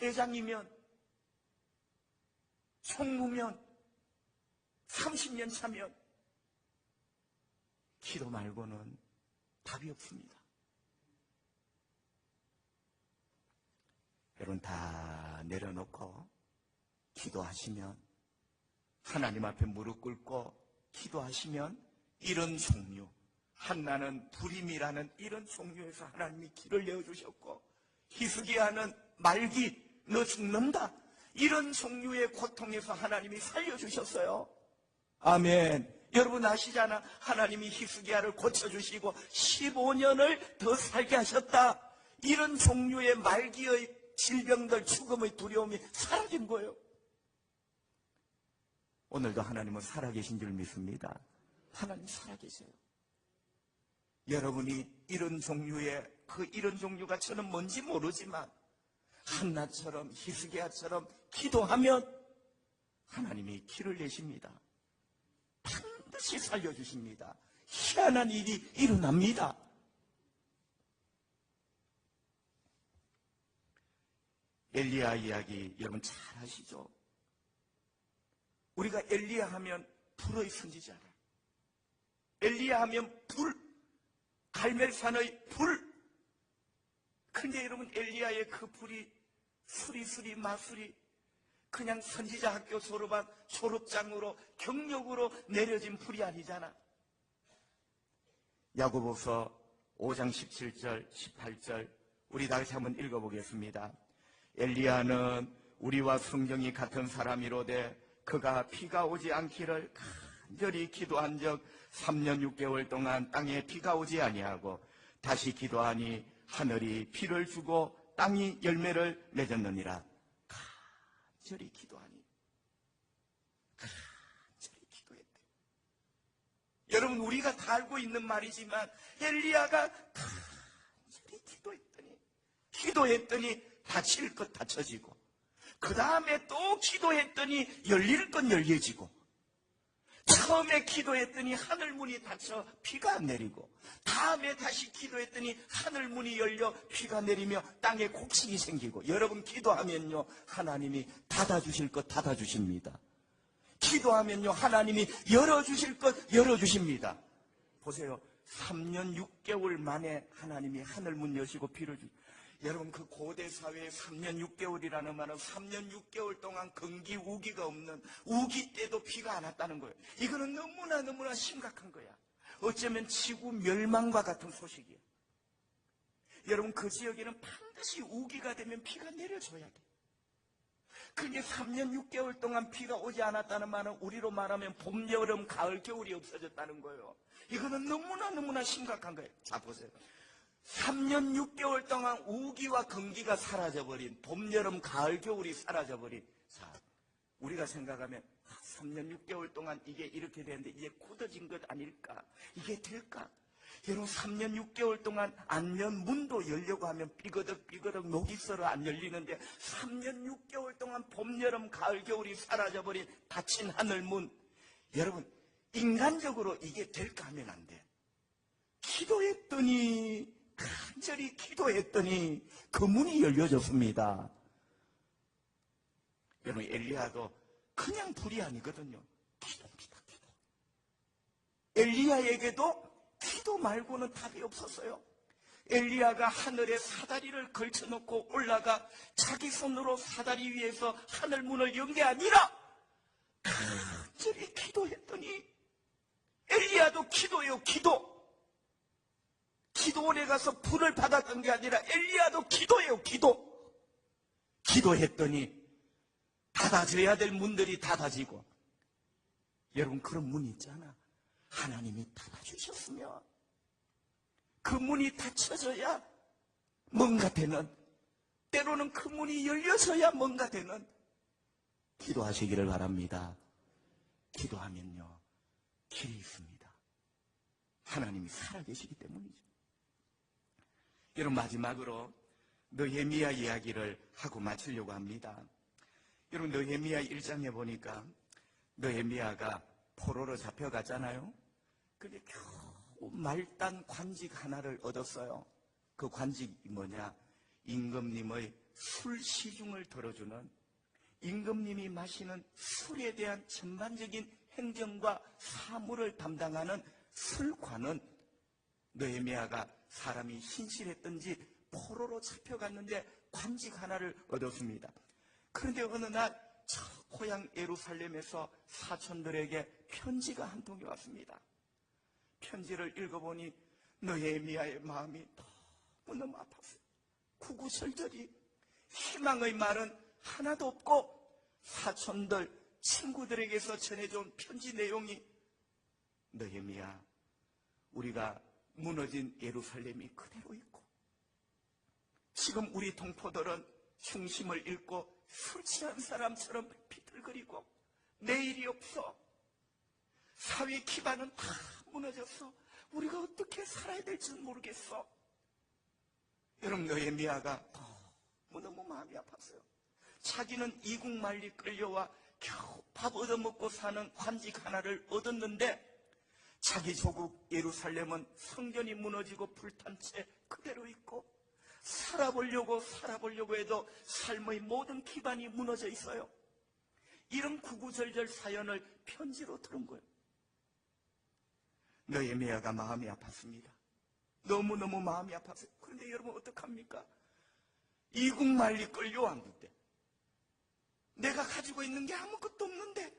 회장이면, 총무면, 30년 차면 기도 말고는 답이 없습니다. 여러분, 다 내려놓고 기도하시면, 하나님 앞에 무릎 꿇고 기도하시면 이런 종류, 한나는 불임이라는 이런 종류에서 하나님이 길을 내어주셨고, 히스기야는 말기, 너 죽는다, 이런 종류의 고통에서 하나님이 살려주셨어요. 아멘. 여러분 아시잖아. 하나님이 히스기야를 고쳐주시고 15년을 더 살게 하셨다. 이런 종류의 말기의 질병들, 죽음의 두려움이 사라진 거예요. 오늘도 하나님은 살아계신 줄 믿습니다. 하나님 살아계세요. 여러분이 이런 종류의 이런 종류가 저는 뭔지 모르지만 한나처럼 히스기야처럼 기도하면 하나님이 길을 내십니다. 반드시 살려주십니다. 희한한 일이 일어납니다. 엘리야 이야기 여러분 잘 아시죠? 우리가 엘리야 하면 불의 선지자라. 엘리야 하면 불, 갈멜산의 불. 근데 여러분, 엘리야의 그 불이 수리수리 마수리 그냥 선지자 학교 졸업한 졸업장으로 경력으로 내려진 불이 아니잖아. 야고보서 5장 17절 18절 우리 다시 한번 읽어보겠습니다. 엘리야는 우리와 성정이 같은 사람이로되 그가 비가 오지 않기를 간절히 기도한 적 3년 6개월 동안 땅에 비가 오지 아니하고 다시 기도하니 하늘이 비를 주고 땅이 열매를 맺었느니라. 간절히 기도하니 간절히 기도했대. 여러분, 우리가 다 알고 있는 말이지만 엘리야가 간절히 기도했더니 닫힐 것 닫혀지고 그 다음에 또 기도했더니 열릴 건 열려지고 처음에 기도했더니 하늘문이 닫혀 비가 안 내리고, 다음에 다시 기도했더니 하늘문이 열려 비가 내리며 땅에 곡식이 생기고. 여러분, 기도하면요 하나님이 닫아주실 것 닫아주십니다. 기도하면요 하나님이 열어주실 것 열어주십니다. 보세요, 3년 6개월 만에 하나님이 하늘문 여시고 비를 여러분, 그 고대 사회에 3년 6개월이라는 말은 3년 6개월 동안 건기 우기가 없는, 우기 때도 비가 안 왔다는 거예요. 이거는 너무나 심각한 거야. 어쩌면 지구 멸망과 같은 소식이에요. 여러분, 그 지역에는 반드시 우기가 되면 비가 내려줘야 돼. 그게 3년 6개월 동안 비가 오지 않았다는 말은 우리로 말하면 봄, 여름, 가을, 겨울이 없어졌다는 거예요. 이거는 너무나 심각한 거예요. 자, 보세요. 3년 6개월 동안 우기와 건기가 사라져버린, 봄, 여름, 가을, 겨울이 사라져버린. 자, 우리가 생각하면 3년 6개월 동안 이게 이렇게 되는데 이게 굳어진 것 아닐까? 이게 될까? 여러분, 3년 6개월 동안 안면 문도 열려고 하면 삐거덕 녹이 썰어 안 열리는데 3년 6개월 동안 봄, 여름, 가을, 겨울이 사라져버린 닫힌 하늘문. 여러분, 인간적으로 이게 될까 하면 안 돼. 기도했더니, 간절히 기도했더니 그 문이 열려졌습니다. 여러분, 엘리야도 그냥 불이 아니거든요. 기도입니다, 기도. 엘리야에게도 기도 말고는 답이 없었어요. 엘리야가 하늘에 사다리를 걸쳐놓고 올라가 자기 손으로 사다리 위에서 하늘 문을 연 게 아니라 간절히 기도했더니, 엘리야도 기도예요, 기도. 기도원에 가서 불을 받았던 게 아니라 엘리야도 기도예요, 기도. 기도했더니 닫아져야 될 문들이 닫아지고. 여러분, 그런 문이 있잖아. 하나님이 닫아주셨으면 그 문이 닫혀져야 뭔가 되는, 때로는 그 문이 열려져야 뭔가 되는. 기도하시기를 바랍니다. 기도하면요 길이 있습니다. 하나님이 살아계시기 때문이죠. 여러분, 마지막으로 느헤미야 이야기를 하고 마치려고 합니다. 여러분, 느헤미야 1장에 보니까 느헤미야가 포로로 잡혀갔잖아요. 근데 겨우 말단 관직 하나를 얻었어요. 그 관직이 뭐냐? 임금님의 술 시중을 들어주는, 임금님이 마시는 술에 대한 전반적인 행정과 사무를 담당하는 술관은 느헤미야가 사람이 신실했던지 포로로 잡혀갔는데 관직 하나를 얻었습니다. 그런데 어느 날 저 고향 예루살렘에서 사촌들에게 편지가 한 통이 왔습니다. 편지를 읽어보니 느헤미야의 마음이 너무너무 아팠어요. 구구절절히 희망의 말은 하나도 없고, 사촌들, 친구들에게서 전해준 편지 내용이, 느헤미야, 우리가 무너진 예루살렘이 그대로 있고, 지금 우리 동포들은 중심을 잃고 술 취한 사람처럼 비틀거리고 내일이 없어. 사회 기반은 다 무너졌어. 우리가 어떻게 살아야 될지 모르겠어. 여러분, 느헤미야가 너무너무 마음이 아팠어요. 자기는 이국만리 끌려와 겨우 밥 얻어먹고 사는 관직 하나를 얻었는데, 자기 조국 예루살렘은 성전이 무너지고 불탄 채 그대로 있고, 살아보려고 해도 삶의 모든 기반이 무너져 있어요. 이런 구구절절 사연을 편지로 들은 거예요. 느헤미야가 마음이 아팠습니다. 너무너무 마음이 아팠어요. 그런데 여러분, 어떡합니까? 이국만리 끌려왔을 때 내가 가지고 있는 게 아무것도 없는데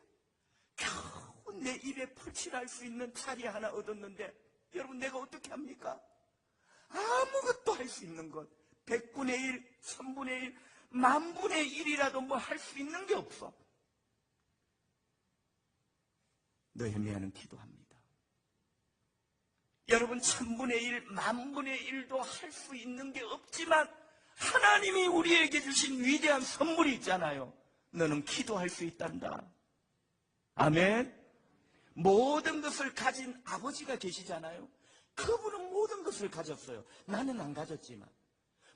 겨우 내 입에 풀칠할 수 있는 자리 하나 얻었는데, 여러분, 내가 어떻게 합니까? 아무것도 할 수 있는 것, 100분의 1, 1000분의 1, 10,000분의 1이라도 뭐 할 수 있는 게 없어. 느헤미야는 기도합니다. 여러분, 1000분의 1, 10,000분의 1도 할 수 있는 게 없지만 하나님이 우리에게 주신 위대한 선물이 있잖아요. 너는 기도할 수 있단다. 아멘. 모든 것을 가진 아버지가 계시잖아요. 그분은 모든 것을 가졌어요. 나는 안 가졌지만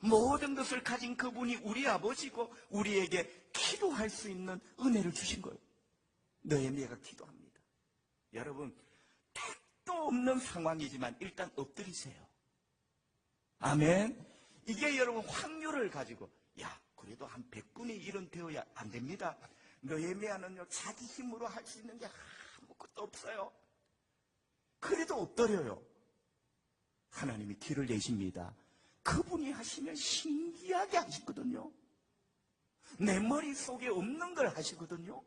모든 것을 가진 그분이 우리 아버지고 우리에게 기도할 수 있는 은혜를 주신 거예요. 느헤미야가 기도합니다. 여러분, 택도 없는 상황이지만 일단 엎드리세요. 아멘. 이게 여러분 확률을 가지고, 야, 그래도 한 100분의 1은 되어야 안 됩니다. 느헤미야는요, 자기 힘으로 할 수 있는 게 아무것도 없어요. 그래도 엎드려요. 하나님이 길을 내십니다. 그분이 하시면 신기하게 하시거든요. 내 머릿속에 없는 걸 하시거든요.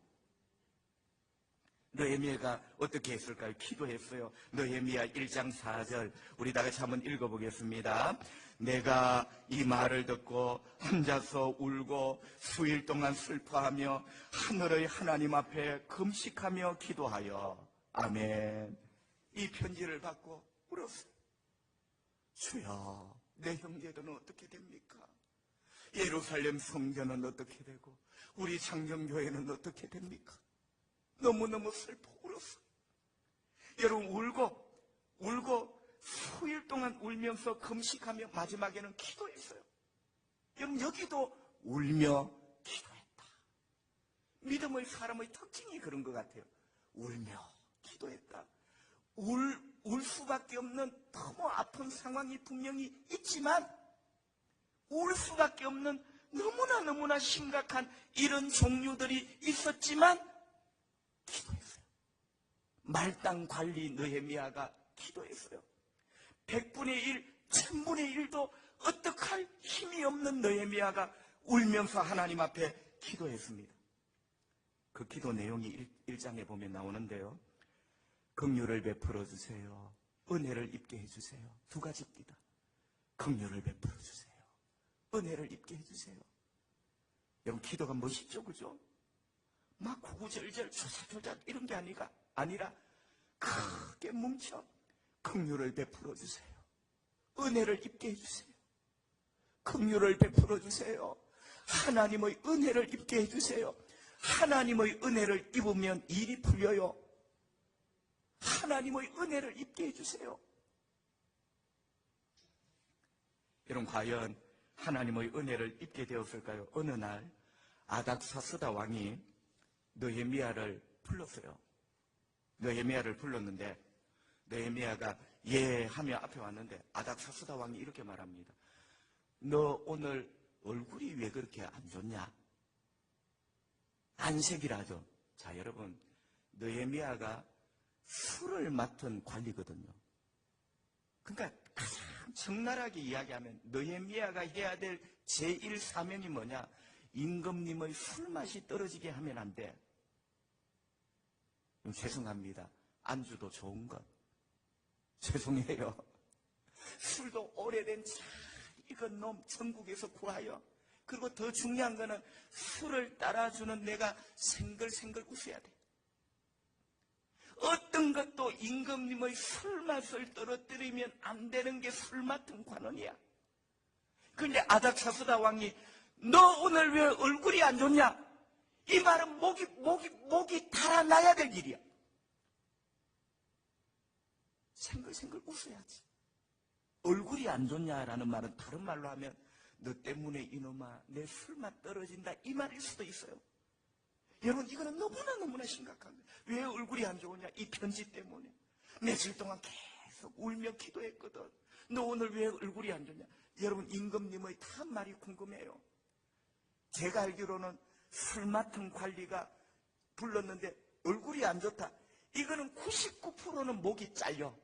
느헤미야가 어떻게 했을까요? 기도했어요. 느헤미야 1장 4절 우리 다 같이 한번 읽어보겠습니다. 내가 이 말을 듣고 혼자서 울고 수일 동안 슬퍼하며 하늘의 하나님 앞에 금식하며 기도하여 아멘. 이 편지를 받고 울었어요. 주여, 내 형제들은 어떻게 됩니까? 예루살렘 성전은 어떻게 되고 우리 창정교회는 어떻게 됩니까? 너무너무 슬퍼 울었어요. 여러분, 울고 수일 동안 울면서 금식하며 마지막에는 기도했어요. 여러분, 여기도 울며 기도했다. 믿음의 사람의 특징이 그런 것 같아요. 울며 기도했다. 울 수밖에 없는 너무 아픈 상황이 분명히 있지만 울 수밖에 없는 너무나 심각한 이런 종류들이 있었지만 기도했어요. 말단 관리 느헤미야가 기도했어요. 100분의 1, 1000분의 1도 어떡할 힘이 없는 느헤미야가 울면서 하나님 앞에 기도했습니다. 그 기도 내용이 1장에 보면 나오는데요. 긍휼을 베풀어 주세요. 은혜를 입게 해주세요. 두 가지입니다. 긍휼을 베풀어 주세요. 은혜를 입게 해주세요. 여러분, 기도가 멋있죠, 그죠? 막 구구절절 조사조사 이런 게 아니라 크게 뭉쳐 긍휼을 베풀어 주세요. 은혜를 입게 해주세요. 긍휼을 베풀어 주세요. 하나님의 은혜를 입게 해주세요. 하나님의 은혜를 입으면 일이 풀려요. 하나님의 은혜를 입게 해주세요. 여러분, 과연 하나님의 은혜를 입게 되었을까요? 어느 날 아닥사스다 왕이 느헤미야를 불렀어요. 느헤미야를 불렀는데 느헤미야가 예 하며 앞에 왔는데 아닥사스다 왕이 이렇게 말합니다. 너 오늘 얼굴이 왜 그렇게 안 좋냐? 안색이라죠. 자, 여러분, 느헤미야가 술을 맡은 관리거든요. 그러니까 가장 적나라하게 이야기하면 느헤미야가 해야 될 제1 사명이 뭐냐? 임금님의 술맛이 떨어지게 하면 안 돼. 죄송합니다. 안주도 좋은 것. 죄송해요. 술도 오래된 잘 익은 놈 전국에서 구하여, 그리고 더 중요한 거는 술을 따라주는 내가 생글생글 웃어야 돼. 어떤 것도 임금님의 술맛을 떨어뜨리면 안 되는 게 술 맡은 관원이야. 그런데 아닥사스다 왕이 너 오늘 왜 얼굴이 안 좋냐? 이 말은 목이 달아나야 될 일이야. 생글생글 웃어야지. 얼굴이 안 좋냐라는 말은 다른 말로 하면 너 때문에 이놈아 내 술맛 떨어진다 이 말일 수도 있어요. 여러분, 이거는 너무나 심각한 거예요. 왜 얼굴이 안 좋으냐? 이 편지 때문에 며칠 동안 계속 울며 기도했거든. 너 오늘 왜 얼굴이 안 좋냐? 여러분, 임금님의 다 말이 궁금해요. 제가 알기로는 술 맡은 관리가 불렀는데 얼굴이 안 좋다. 이거는 99%는 목이 잘려.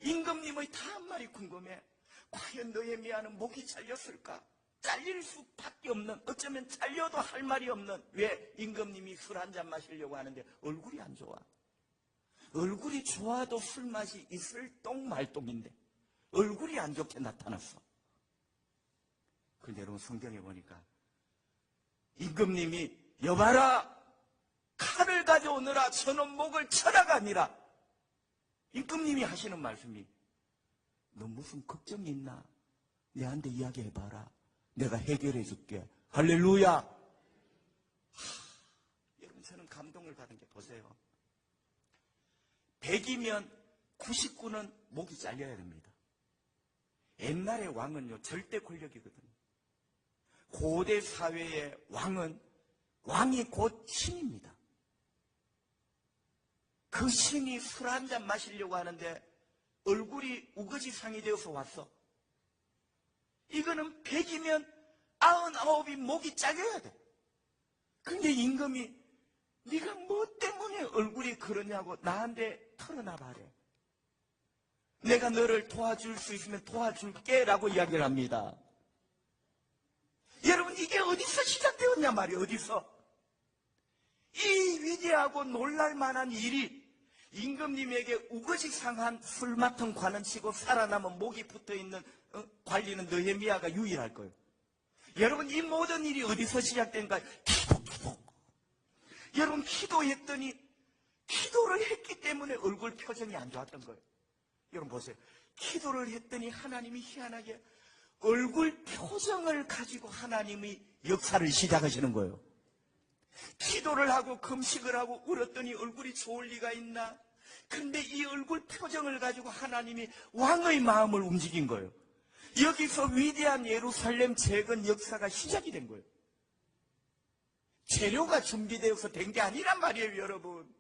임금님의 다 말이 궁금해. 과연 느헤미야는 목이 잘렸을까? 잘릴 수밖에 없는, 어쩌면 잘려도 할 말이 없는, 왜 임금님이 술 한 잔 마시려고 하는데 얼굴이 안 좋아. 얼굴이 좋아도 술맛이 있을 똥 말똥인데 얼굴이 안 좋게 나타났어. 그런데 여러분, 성경에 보니까 임금님이 여봐라, 칼을 가져오느라 저놈 목을 쳐라가 아니라 임금님이 하시는 말씀이 너 무슨 걱정이 있나? 내한테 이야기해봐라. 내가 해결해 줄게. 할렐루야. 여러분, 저는 감동을 받은 게 보세요. 100이면 99는 목이 잘려야 됩니다. 옛날의 왕은요, 절대 권력이거든요. 고대 사회의 왕이 곧 신입니다. 그 신이 술 한 잔 마시려고 하는데 얼굴이 우거지상이 되어서 왔어. 이거는 100이면 99이 목이 잘려야 돼. 근데 임금이 네가 뭐 때문에 얼굴이 그러냐고 나한테 털어놔 봐래. 내가 너를 도와줄 수 있으면 도와줄게 라고 이야기를 합니다. 여러분, 이게 어디서 시작되었냐 말이에요. 어디서? 이 위대하고 놀랄만한 일이 임금님에게 우거지상한 술 맡은 관은 치고 살아남은 목이 붙어있는 관리는 느헤미야가 유일할 거예요. 여러분, 이 모든 일이 어디서 시작된가? 기도. 여러분, 기도했더니 기도를 했기 때문에 얼굴 표정이 안 좋았던 거예요. 여러분 보세요. 기도를 했더니 하나님이 희한하게 얼굴 표정을 가지고 하나님이 역사를 시작하시는 거예요. 기도를 하고 금식을 하고 울었더니 얼굴이 좋을 리가 있나? 그런데 이 얼굴 표정을 가지고 하나님이 왕의 마음을 움직인 거예요. 여기서 위대한 예루살렘 재건 역사가 시작이 된 거예요. 재료가 준비되어서 된 게 아니란 말이에요, 여러분.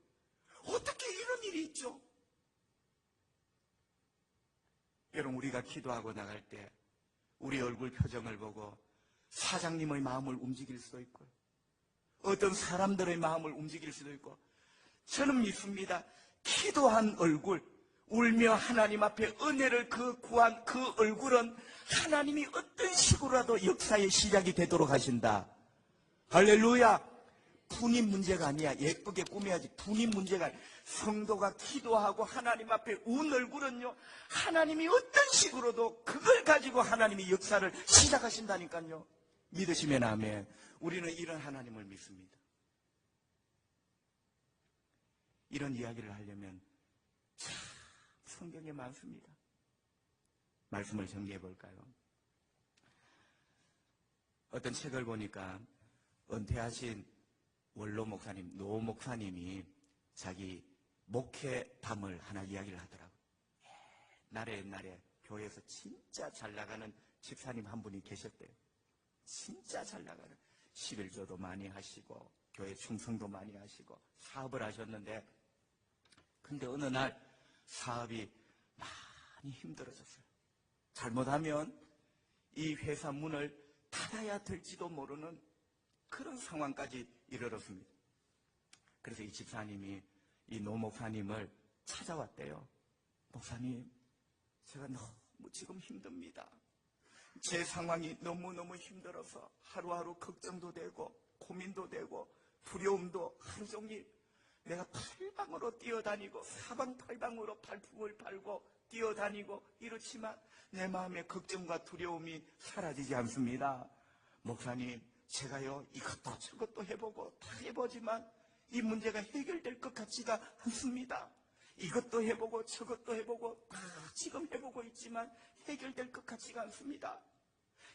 어떻게 이런 일이 있죠? 여러분, 우리가 기도하고 나갈 때 우리 얼굴 표정을 보고 사장님의 마음을 움직일 수도 있고요. 어떤 사람들의 마음을 움직일 수도 있고, 저는 믿습니다. 기도한 얼굴, 울며 하나님 앞에 은혜를 구한 그 얼굴은 하나님이 어떤 식으로라도 역사의 시작이 되도록 하신다. 할렐루야. 분인 문제가 아니야. 예쁘게 꾸며야지. 분인 문제가 아니야. 성도가 기도하고 하나님 앞에 운 얼굴은요, 하나님이 어떤 식으로도 그걸 가지고 하나님이 역사를 시작하신다니까요. 믿으시면 아멘. 우리는 이런 하나님을 믿습니다. 이런 이야기를 하려면 참 성경에 많습니다. 말씀을 정리해 볼까요? 어떤 책을 보니까 은퇴하신 원로 목사님, 노 목사님이 자기 목회담을 하나 이야기를 하더라고요. 옛날에 교회에서 진짜 잘 나가는 집사님 한 분이 계셨대요. 진짜 잘 나가는, 11조도 많이 하시고 교회 충성도 많이 하시고 사업을 하셨는데, 근데 어느 날 사업이 많이 힘들어졌어요. 잘못하면 이 회사 문을 닫아야 될지도 모르는 그런 상황까지 이르렀습니다. 그래서 이 집사님이 이 노 목사님을 찾아왔대요. 목사님, 제가 너무 지금 힘듭니다. 제 상황이 너무너무 힘들어서 하루하루 걱정도 되고 고민도 되고 두려움도 하루 종일, 내가 팔방으로 뛰어다니고 사방팔방으로 발품을 팔고 뛰어다니고 이렇지만 내 마음의 걱정과 두려움이 사라지지 않습니다. 목사님, 제가요 이것도 저것도 해보고 다 해보지만 이 문제가 해결될 것 같지가 않습니다. 이것도 해보고 저것도 해보고 다 지금 해보고 있지만 해결될 것 같지가 않습니다.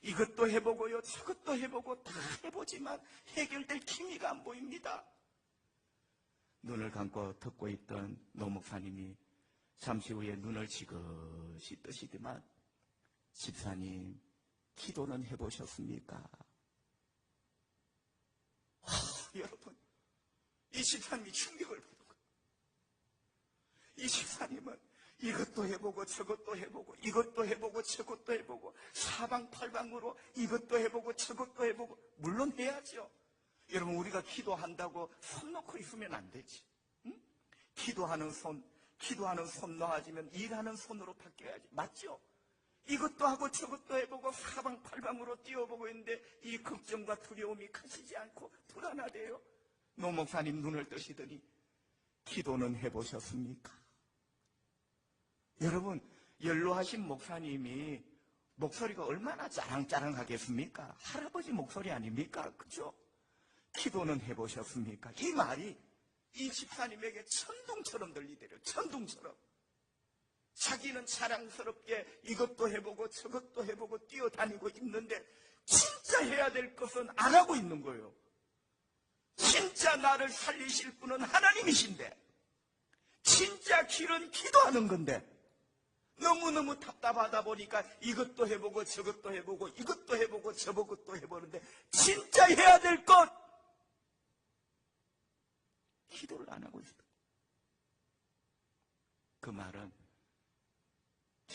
이것도 해보고요 저것도 해보고 다 해보지만 해결될 기미가 안 보입니다. 눈을 감고 듣고 있던 노 목사님이 잠시 후에 눈을 지그시 뜨시더만, 집사님, 기도는 해보셨습니까? 여러분, 이 집사님이 충격을 받은 거예요. 이 집사님은 이것도 해보고 저것도 해보고 이것도 해보고 저것도 해보고 사방팔방으로 이것도 해보고 저것도 해보고, 물론 해야죠. 여러분, 우리가 기도한다고 손 놓고 있으면 안 되지. 응? 기도하는 손 놓아지면 일하는 손으로 바뀌어야지. 맞죠? 이것도 하고 저것도 해보고 사방팔방으로 뛰어보고 있는데 이 걱정과 두려움이 가시지 않고 불안하대요. 노 목사님 눈을 뜨시더니, 기도는 해보셨습니까? 여러분, 연로하신 목사님이 목소리가 얼마나 짜랑짜랑하겠습니까? 할아버지 목소리 아닙니까? 그죠? 기도는 해보셨습니까? 이 말이 이 집사님에게 천둥처럼 들리더래요. 천둥처럼. 자기는 자랑스럽게 이것도 해보고 저것도 해보고 뛰어다니고 있는데 진짜 해야 될 것은 안 하고 있는 거예요. 진짜 나를 살리실 분은 하나님이신데, 진짜 길은 기도하는 건데 너무너무 답답하다 보니까 이것도 해보고 저것도 해보고 이것도 해보고 저것도 해보는데 진짜 해야 될 것, 기도를 안 하고 있어요.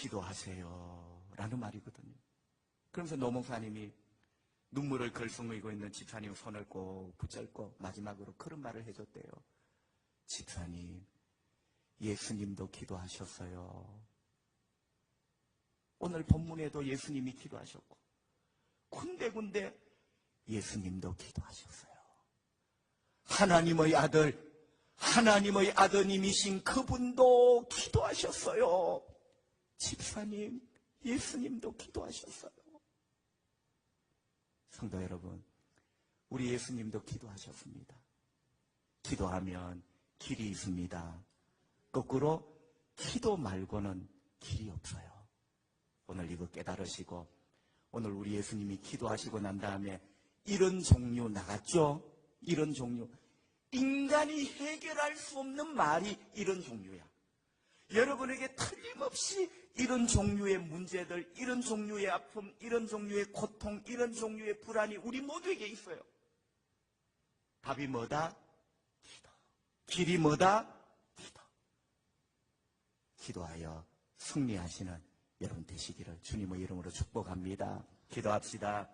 기도하세요 라는 말이거든요. 그러면서 노 목사님이 눈물을 걸숭이고 있는 집사님 손을 꼭 붙잡고 마지막으로 그런 말을 해줬대요. 집사님, 예수님도 기도하셨어요. 오늘 본문에도 예수님이 기도하셨고 군데군데 예수님도 기도하셨어요. 하나님의 아들, 하나님의 아드님이신 그분도 기도하셨어요. 집사님, 예수님도 기도하셨어요. 성도 여러분, 우리 예수님도 기도하셨습니다. 기도하면 길이 있습니다. 거꾸로 기도 말고는 길이 없어요. 오늘 이거 깨달으시고, 오늘 우리 예수님이 기도하시고 난 다음에 이런 종류 나갔죠? 이런 종류. 인간이 해결할 수 없는 말이 이런 종류야. 여러분에게 틀림없이 이런 종류의 문제들, 이런 종류의 아픔, 이런 종류의 고통, 이런 종류의 불안이 우리 모두에게 있어요. 답이 뭐다? 기도. 길이 뭐다? 기도. 기도하여 승리하시는 여러분 되시기를 주님의 이름으로 축복합니다. 기도합시다.